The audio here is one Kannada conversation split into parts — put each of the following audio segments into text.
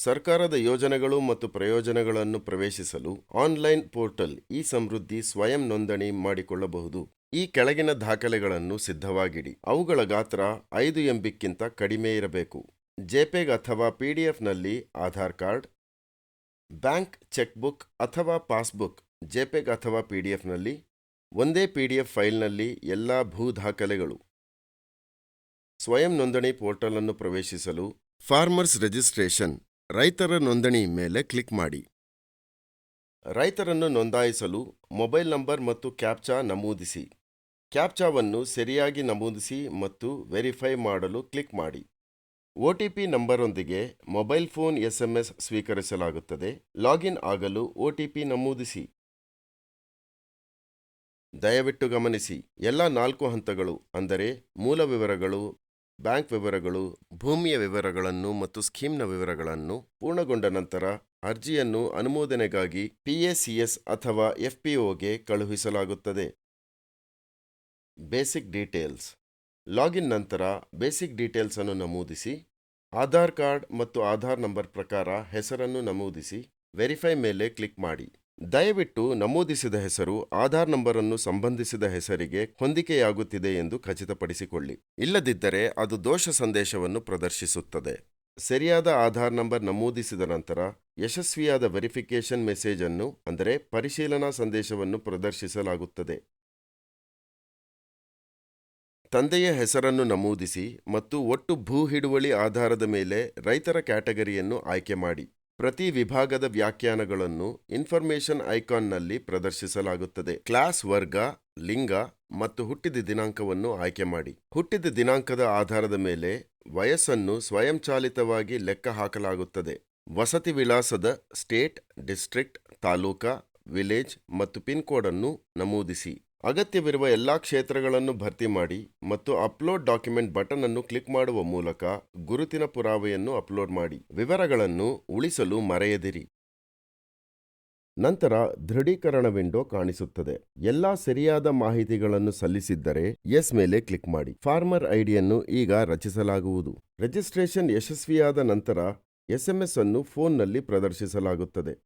ಸರ್ಕಾರದ ಯೋಜನೆಗಳು ಮತ್ತು ಪ್ರಯೋಜನಗಳನ್ನು ಪ್ರವೇಶಿಸಲು ಆನ್ಲೈನ್ ಪೋರ್ಟಲ್ ಇ-ಸಮೃದ್ಧಿ ಸ್ವಯಂ ನೋಂದಣಿ ಮಾಡಿಕೊಳ್ಳಬಹುದು. ಈ ಕೆಳಗಿನ ದಾಖಲೆಗಳನ್ನು ಸಿದ್ಧವಾಗಿಡಿ. ಅವುಗಳ ಗಾತ್ರ 5 MBಕ್ಕಿಂತ ಕಡಿಮೆ ಇರಬೇಕು. ಜೆಪೆಗ್ ಅಥವಾ ಪಿಡಿಎಫ್ನಲ್ಲಿ ಆಧಾರ್ ಕಾರ್ಡ್, ಬ್ಯಾಂಕ್ ಚೆಕ್ಬುಕ್ ಅಥವಾ ಪಾಸ್ಬುಕ್ ಜೆಪೆಗ್ ಅಥವಾ ಪಿಡಿಎಫ್ನಲ್ಲಿ, ಒಂದೇ ಪಿಡಿಎಫ್ ಫೈಲ್ನಲ್ಲಿ ಎಲ್ಲ ಭೂ ದಾಖಲೆಗಳು. ಸ್ವಯಂ ನೋಂದಣಿ ಪೋರ್ಟಲ್ ಅನ್ನು ಪ್ರವೇಶಿಸಲು ಫಾರ್ಮರ್ಸ್ ರಿಜಿಸ್ಟ್ರೇಷನ್ ರೈತರ ನೋಂದಣಿ ಮೇಲೆ ಕ್ಲಿಕ್ ಮಾಡಿ. ರೈತರನ್ನು ನೋಂದಾಯಿಸಲು ಮೊಬೈಲ್ ನಂಬರ್ ಮತ್ತು ಕ್ಯಾಪ್ಚಾ ನಮೂದಿಸಿ. ಕ್ಯಾಪ್ಚಾವನ್ನು ಸರಿಯಾಗಿ ನಮೂದಿಸಿ ಮತ್ತು ವೆರಿಫೈ ಮಾಡಲು ಕ್ಲಿಕ್ ಮಾಡಿ. ಒಟಿಪಿ ನಂಬರೊಂದಿಗೆ ಮೊಬೈಲ್ ಫೋನ್ SMS ಸ್ವೀಕರಿಸಲಾಗುತ್ತದೆ. ಲಾಗಿನ್ ಆಗಲು ಒಟಿಪಿ ನಮೂದಿಸಿ. ದಯವಿಟ್ಟು ಗಮನಿಸಿ, ಎಲ್ಲ 4 ಹಂತಗಳು ಅಂದರೆ ಮೂಲ ವಿವರಗಳು, ಬ್ಯಾಂಕ್ ವಿವರಗಳು, ಭೂಮಿಯ ವಿವರಗಳನ್ನು ಮತ್ತು ಸ್ಕೀಮ್ನ ವಿವರಗಳನ್ನು ಪೂರ್ಣಗೊಂಡ ನಂತರ ಅರ್ಜಿಯನ್ನು ಅನುಮೋದನೆಗಾಗಿ PACS ಅಥವಾ FPOಗೆ ಕಳುಹಿಸಲಾಗುತ್ತದೆ. Basic details. ಲಾಗಿನ್ ನಂತರ ಬೇಸಿಕ್ ಡೀಟೇಲ್ಸ್ ಅನ್ನು ನಮೂದಿಸಿ. ಆಧಾರ್ ಕಾರ್ಡ್ ಮತ್ತು ಆಧಾರ್ ನಂಬರ್ ಪ್ರಕಾರ ಹೆಸರನ್ನು ನಮೂದಿಸಿ. ವೆರಿಫೈ ಮೇಲೆ ಕ್ಲಿಕ್ ಮಾಡಿ. ದಯವಿಟ್ಟು ನಮೂದಿಸಿದ ಹೆಸರು ಆಧಾರ್ ನಂಬರನ್ನು ಸಂಬಂಧಿಸಿದ ಹೆಸರಿಗೆ ಹೊಂದಿಕೆಯಾಗುತ್ತಿದೆ ಎಂದು ಖಚಿತಪಡಿಸಿಕೊಳ್ಳಿ. ಇಲ್ಲದಿದ್ದರೆ ಅದು ದೋಷ ಸಂದೇಶವನ್ನು ಪ್ರದರ್ಶಿಸುತ್ತದೆ. ಸರಿಯಾದ ಆಧಾರ್ ನಂಬರ್ ನಮೂದಿಸಿದ ನಂತರ ಯಶಸ್ವಿಯಾದ ವೆರಿಫಿಕೇಷನ್ ಮೆಸೇಜ್ ಅನ್ನು ಅಂದರೆ ಪರಿಶೀಲನಾ ಸಂದೇಶವನ್ನು ಪ್ರದರ್ಶಿಸಲಾಗುತ್ತದೆ. ತಂದೆಯ ಹೆಸರನ್ನು ನಮೂದಿಸಿ ಮತ್ತು ಒಟ್ಟು ಭೂ ಹಿಡುವಳಿ ಆಧಾರದ ಮೇಲೆ ರೈತರ ಕ್ಯಾಟಗರಿಯನ್ನು ಆಯ್ಕೆ ಮಾಡಿ. ಪ್ರತಿ ವಿಭಾಗದ ವ್ಯಾಖ್ಯಾನಗಳನ್ನು ಇನ್ಫಾರ್ಮೇಷನ್ ಐಕಾನ್ನಲ್ಲಿ ಪ್ರದರ್ಶಿಸಲಾಗುತ್ತದೆ. ಕ್ಲಾಸ್, ವರ್ಗ, ಲಿಂಗ ಮತ್ತು ಹುಟ್ಟಿದ ದಿನಾಂಕವನ್ನು ಆಯ್ಕೆ ಮಾಡಿ. ಹುಟ್ಟಿದ ದಿನಾಂಕದ ಆಧಾರದ ಮೇಲೆ ವಯಸ್ಸನ್ನು ಸ್ವಯಂಚಾಲಿತವಾಗಿ ಲೆಕ್ಕ ಹಾಕಲಾಗುತ್ತದೆ. ವಸತಿ ವಿಳಾಸದ ಸ್ಟೇಟ್, ಡಿಸ್ಟ್ರಿಕ್ಟ್, ತಾಲೂಕಾ, ವಿಲೇಜ್ ಮತ್ತು ಪಿನ್ ಕೋಡ್ ಅನ್ನು ನಮೂದಿಸಿ. ಅಗತ್ಯವಿರುವ ಎಲ್ಲಾ ಕ್ಷೇತ್ರಗಳನ್ನು ಭರ್ತಿ ಮಾಡಿ ಮತ್ತು ಅಪ್ಲೋಡ್ ಡಾಕ್ಯುಮೆಂಟ್ ಬಟನ್ ಅನ್ನು ಕ್ಲಿಕ್ ಮಾಡುವ ಮೂಲಕ ಗುರುತಿನ ಪುರಾವೆಯನ್ನು ಅಪ್ಲೋಡ್ ಮಾಡಿ. ವಿವರಗಳನ್ನು ಉಳಿಸಲು ಮರೆಯದಿರಿ. ನಂತರ ದೃಢೀಕರಣ ವಿಂಡೋ ಕಾಣಿಸುತ್ತದೆ. ಎಲ್ಲಾ ಸರಿಯಾದ ಮಾಹಿತಿಗಳನ್ನು ಸಲ್ಲಿಸಿದ್ದರೆ ಎಸ್ ಮೇಲೆ ಕ್ಲಿಕ್ ಮಾಡಿ. ಫಾರ್ಮರ್ ಐಡಿಯನ್ನು ಈಗ ರಚಿಸಲಾಗುವುದು. ರಿಜಿಸ್ಟ್ರೇಷನ್ ಯಶಸ್ವಿಯಾದ ನಂತರ SMS ಅನ್ನು ಫೋನ್ನಲ್ಲಿ ಪ್ರದರ್ಶಿಸಲಾಗುತ್ತದೆ.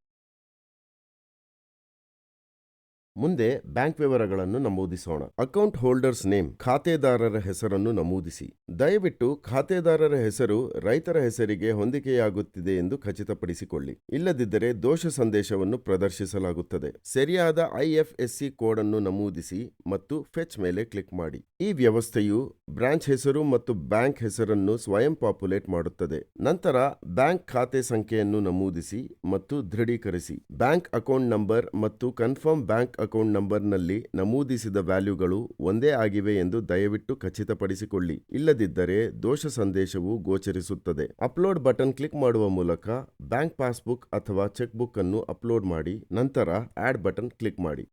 ಮುಂದೆ ಬ್ಯಾಂಕ್ ವಿವರಗಳನ್ನು ನಮೂದಿಸೋಣ. ಅಕೌಂಟ್ ಹೋಲ್ಡರ್ಸ್ ನೇಮ್ ಖಾತೆದಾರರ ಹೆಸರನ್ನು ನಮೂದಿಸಿ. ದಯವಿಟ್ಟು ಖಾತೆದಾರರ ಹೆಸರು ರೈತರ ಹೆಸರಿಗೆ ಹೊಂದಿಕೆಯಾಗುತ್ತಿದೆ ಎಂದು ಖಚಿತಪಡಿಸಿಕೊಳ್ಳಿ. ಇಲ್ಲದಿದ್ದರೆ ದೋಷ ಸಂದೇಶವನ್ನು ಪ್ರದರ್ಶಿಸಲಾಗುತ್ತದೆ. ಸರಿಯಾದ IFSC ಕೋಡ್ ಅನ್ನು ನಮೂದಿಸಿ ಮತ್ತು ಫೆಚ್ ಮೇಲೆ ಕ್ಲಿಕ್ ಮಾಡಿ. ಈ ವ್ಯವಸ್ಥೆಯು ಬ್ರಾಂಚ್ ಹೆಸರು ಮತ್ತು ಬ್ಯಾಂಕ್ ಹೆಸರನ್ನು ಸ್ವಯಂ ಪಾಪ್ಯುಲೇಟ್ ಮಾಡುತ್ತದೆ. ನಂತರ ಬ್ಯಾಂಕ್ ಖಾತೆ ಸಂಖ್ಯೆಯನ್ನು ನಮೂದಿಸಿ ಮತ್ತು ದೃಢೀಕರಿಸಿ. ಬ್ಯಾಂಕ್ ಅಕೌಂಟ್ ನಂಬರ್ ಮತ್ತು ಕನ್ಫರ್ಮ್ ಬ್ಯಾಂಕ್ ಅಕೌಂಟ್ ನಂಬರ್ನಲ್ಲಿ ನಮೂದಿಸಿದ ವ್ಯಾಲ್ಯೂಗಳು ಒಂದೇ ಆಗಿವೆ ಎಂದು ದಯವಿಟ್ಟು ಖಚಿತಪಡಿಸಿಕೊಳ್ಳಿ. ಇಲ್ಲದಿದ್ದರೆ ದೋಷ ಸಂದೇಶವು ಗೋಚರಿಸುತ್ತದೆ. ಅಪ್ಲೋಡ್ ಬಟನ್ ಕ್ಲಿಕ್ ಮಾಡುವ ಮೂಲಕ ಬ್ಯಾಂಕ್ ಪಾಸ್ಬುಕ್ ಅಥವಾ ಚೆಕ್ ಬುಕ್ ಅನ್ನು ಅಪ್ಲೋಡ್ ಮಾಡಿ. ನಂತರ ಆಡ್ ಬಟನ್ ಕ್ಲಿಕ್ ಮಾಡಿ.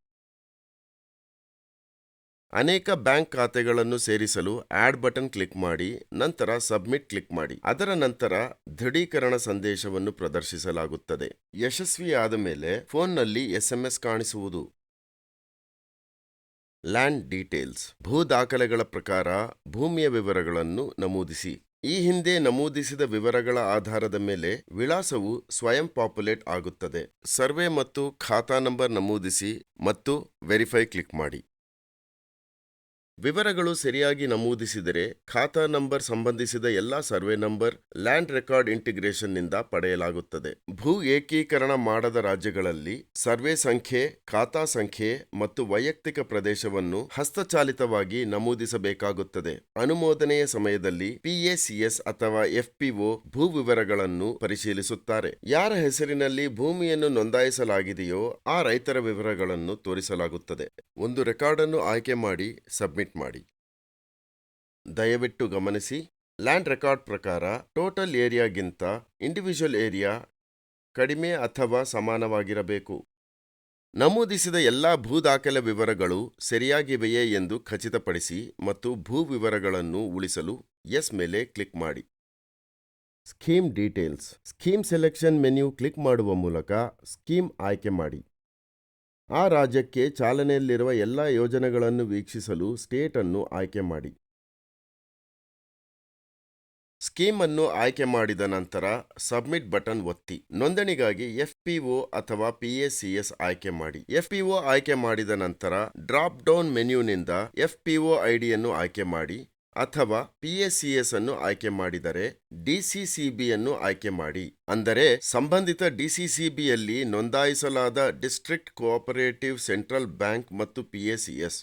ಅನೇಕ ಬ್ಯಾಂಕ್ ಖಾತೆಗಳನ್ನು ಸೇರಿಸಲು ಆಡ್ ಬಟನ್ ಕ್ಲಿಕ್ ಮಾಡಿ. ನಂತರ ಸಬ್ಮಿಟ್ ಕ್ಲಿಕ್ ಮಾಡಿ. ಅದರ ನಂತರ ದೃಢೀಕರಣ ಸಂದೇಶವನ್ನು ಪ್ರದರ್ಶಿಸಲಾಗುತ್ತದೆ. ಯಶಸ್ವಿಯಾದ ಮೇಲೆ ಫೋನ್ನಲ್ಲಿ SMS ಕಾಣಿಸುವುದು. Land details. ಭೂ ದಾಖಲೆಗಳ ಪ್ರಕಾರ ಭೂಮಿಯ ವಿವರಗಳನ್ನು ನಮೂದಿಸಿ. ಈ ಹಿಂದೆ ನಮೂದಿಸಿದ ವಿವರಗಳ ಆಧಾರದ ಮೇಲೆ ವಿಳಾಸವು ಸ್ವಯಂ ಪಾಪ್ಯುಲೇಟ್ ಆಗುತ್ತದೆ. ಸರ್ವೆ ಮತ್ತು ಖಾತಾ ನಂಬರ್ ನಮೂದಿಸಿ ಮತ್ತು ವೆರಿಫೈ ಕ್ಲಿಕ್ ಮಾಡಿ. ವಿವರಗಳು ಸರಿಯಾಗಿ ನಮೂದಿಸಿದರೆ ಖಾತಾ ನಂಬರ್ ಸಂಬಂಧಿಸಿದ ಎಲ್ಲಾ ಸರ್ವೆ ನಂಬರ್ ಲ್ಯಾಂಡ್ ರೆಕಾರ್ಡ್ ಇಂಟಿಗ್ರೇಷನ್ನಿಂದ ಪಡೆಯಲಾಗುತ್ತದೆ. ಭೂ ಏಕೀಕರಣ ಮಾಡದ ರಾಜ್ಯಗಳಲ್ಲಿ ಸರ್ವೆ ಸಂಖ್ಯೆ, ಖಾತಾ ಸಂಖ್ಯೆ ಮತ್ತು ವೈಯಕ್ತಿಕ ಪ್ರದೇಶವನ್ನು ಹಸ್ತಚಾಲಿತವಾಗಿ ನಮೂದಿಸಬೇಕಾಗುತ್ತದೆ. ಅನುಮೋದನೆಯ ಸಮಯದಲ್ಲಿ PACS ಅಥವಾ FPO ಭೂ ವಿವರಗಳನ್ನು ಪರಿಶೀಲಿಸುತ್ತಾರೆ. ಯಾರ ಹೆಸರಿನಲ್ಲಿ ಭೂಮಿಯನ್ನು ನೋಂದಾಯಿಸಲಾಗಿದೆಯೋ ಆ ರೈತರ ವಿವರಗಳನ್ನು ತೋರಿಸಲಾಗುತ್ತದೆ. ಒಂದು ರೆಕಾರ್ಡ್ ಅನ್ನು ಆಯ್ಕೆ ಮಾಡಿ ಸಬ್ಮಿಟ್ ಮಾಡಿ. ದಯವಿಟ್ಟು ಗಮನಿಸಿ, ಲ್ಯಾಂಡ್ ರೆಕಾರ್ಡ್ ಪ್ರಕಾರ ಟೋಟಲ್ ಏರಿಯಾಗಿಂತ ಇಂಡಿವಿಜುವಲ್ ಏರಿಯಾ ಕಡಿಮೆ ಅಥವಾ ಸಮಾನವಾಗಿರಬೇಕು. ನಮೂದಿಸಿದ ಎಲ್ಲಾ ಭೂ ದಾಖಲೆ ವಿವರಗಳು ಸರಿಯಾಗಿವೆಯೇ ಎಂದು ಖಚಿತಪಡಿಸಿ ಮತ್ತು ಭೂ ವಿವರಗಳನ್ನು ಉಳಿಸಲು ಎಸ್ ಮೇಲೆ ಕ್ಲಿಕ್ ಮಾಡಿ. Scheme details. Scheme selection menu click ಮಾಡುವ ಮೂಲಕ ಸ್ಕೀಮ್ ಆಯ್ಕೆ ಮಾಡಿ. ಆ ರಾಜ್ಯಕ್ಕೆ ಚಾಲನೆಯಲ್ಲಿರುವ ಎಲ್ಲ ಯೋಜನೆಗಳನ್ನು ವೀಕ್ಷಿಸಲು ಸ್ಟೇಟ್ ಅನ್ನು ಆಯ್ಕೆ ಮಾಡಿ. ಸ್ಕೀಮ್ ಅನ್ನು ಆಯ್ಕೆ ಮಾಡಿದ ನಂತರ ಸಬ್ಮಿಟ್ ಬಟನ್ ಒತ್ತಿ. ನೋಂದಣಿಗಾಗಿ ಎಫ್ಪಿಒ ಅಥವಾ ಪಿಎಸಿಎಸ್ ಆಯ್ಕೆ ಮಾಡಿ. ಎಫ್ಪಿಒ ಆಯ್ಕೆ ಮಾಡಿದ ನಂತರ ಡ್ರಾಪ್ ಡೌನ್ ಮೆನ್ಯೂನಿಂದ ಎಫ್ಪಿಒ ಐಡಿಯನ್ನು ಆಯ್ಕೆ ಮಾಡಿ ಅಥವಾ ಪಿಎಸಿಎಸ್ ಅನ್ನು ಆಯ್ಕೆ ಮಾಡಿದರೆ ಡಿಸಿಸಿಬಿಯನ್ನು ಆಯ್ಕೆ ಮಾಡಿ. ಅಂದರೆ ಸಂಬಂಧಿತ ಡಿಸಿಸಿಬಿಯಲ್ಲಿ ನೋಂದಾಯಿಸಲಾದ ಡಿಸ್ಟ್ರಿಕ್ಟ್ ಕೋಆಪರೇಟಿವ್ ಸೆಂಟ್ರಲ್ ಬ್ಯಾಂಕ್ ಮತ್ತು ಪಿಎಸಿಎಸ್.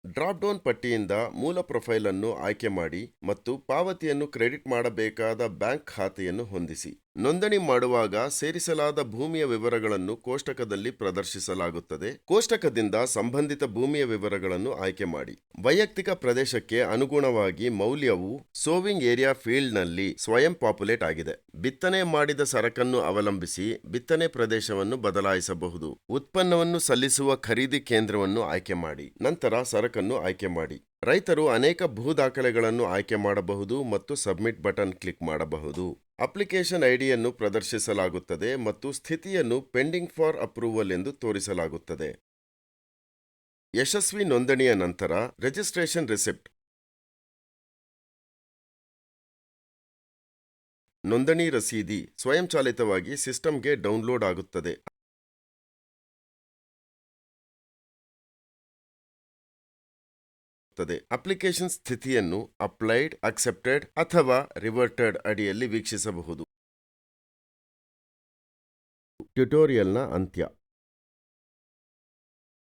ಡ್ರಾಪ್ ಡೌನ್ ಪಟ್ಟಿಯಿಂದ ಮೂಲ ಪ್ರೊಫೈಲ್ ಅನ್ನು ಆಯ್ಕೆ ಮಾಡಿ ಮತ್ತು ಪಾವತಿಯನ್ನು ಕ್ರೆಡಿಟ್ ಮಾಡಬೇಕಾದ ಬ್ಯಾಂಕ್ ಖಾತೆಯನ್ನು ಹೊಂದಿಸಿ. ನೋಂದಣಿ ಮಾಡುವಾಗ ಸೇರಿಸಲಾದ ಭೂಮಿಯ ವಿವರಗಳನ್ನು ಕೋಷ್ಟಕದಲ್ಲಿ ಪ್ರದರ್ಶಿಸಲಾಗುತ್ತದೆ. ಕೋಷ್ಟಕದಿಂದ ಸಂಬಂಧಿತ ಭೂಮಿಯ ವಿವರಗಳನ್ನು ಆಯ್ಕೆ ಮಾಡಿ. ವೈಯಕ್ತಿಕ ಪ್ರದೇಶಕ್ಕೆ ಅನುಗುಣವಾಗಿ ಮೌಲ್ಯವು ಸೋವಿಂಗ್ ಏರಿಯಾ ಫೀಲ್ಡ್ನಲ್ಲಿ ಸ್ವಯಂ ಪಾಪ್ಯುಲೇಟ್ ಆಗಿದೆ. ಬಿತ್ತನೆ ಮಾಡಿದ ಸರಕನ್ನು ಅವಲಂಬಿಸಿ ಬಿತ್ತನೆ ಪ್ರದೇಶವನ್ನು ಬದಲಾಯಿಸಬಹುದು. ಉತ್ಪನ್ನವನ್ನು ಸಲ್ಲಿಸುವ ಖರೀದಿ ಕೇಂದ್ರವನ್ನು ಆಯ್ಕೆ ಮಾಡಿ. ನಂತರ ಸರಕನ್ನು ಆಯ್ಕೆ ಮಾಡಿ. ರೈತರು ಅನೇಕ ಭೂ ದಾಖಲೆಗಳನ್ನು ಆಯ್ಕೆ ಮಾಡಬಹುದು ಮತ್ತು ಸಬ್ಮಿಟ್ ಬಟನ್ ಕ್ಲಿಕ್ ಮಾಡಬಹುದು. ಅಪ್ಲಿಕೇಶನ್ ಐಡಿಯನ್ನು ಪ್ರದರ್ಶಿಸಲಾಗುತ್ತದೆ ಮತ್ತು ಸ್ಥಿತಿಯನ್ನು ಪೆಂಡಿಂಗ್ ಫಾರ್ ಅಪ್ರೂವಲ್ ಎಂದು ತೋರಿಸಲಾಗುತ್ತದೆ. ಯಶಸ್ವಿ ನೋಂದಣಿಯ ನಂತರ ರಿಜಿಸ್ಟ್ರೇಷನ್ ರಿಸಿಪ್ಟ್ ನೋಂದಣಿ ರಸೀದಿ ಸ್ವಯಂಚಾಲಿತವಾಗಿ ಸಿಸ್ಟಂಗೆ ಡೌನ್ಲೋಡ್ ಆಗುತ್ತದೆ. ಅಪ್ಲಿಕೇಶನ್ ಸ್ಥಿತಿಯನ್ನು ಅಪ್ಲೈಡ್, ಅಕ್ಸೆಪ್ಟೆಡ್ ಅಥವಾ ರಿವರ್ಟೆಡ್ ಅಡಿಯಲ್ಲಿ ವೀಕ್ಷಿಸಬಹುದು. ಟ್ಯುಟೋರಿಯಲ್ನ ಅಂತ್ಯ.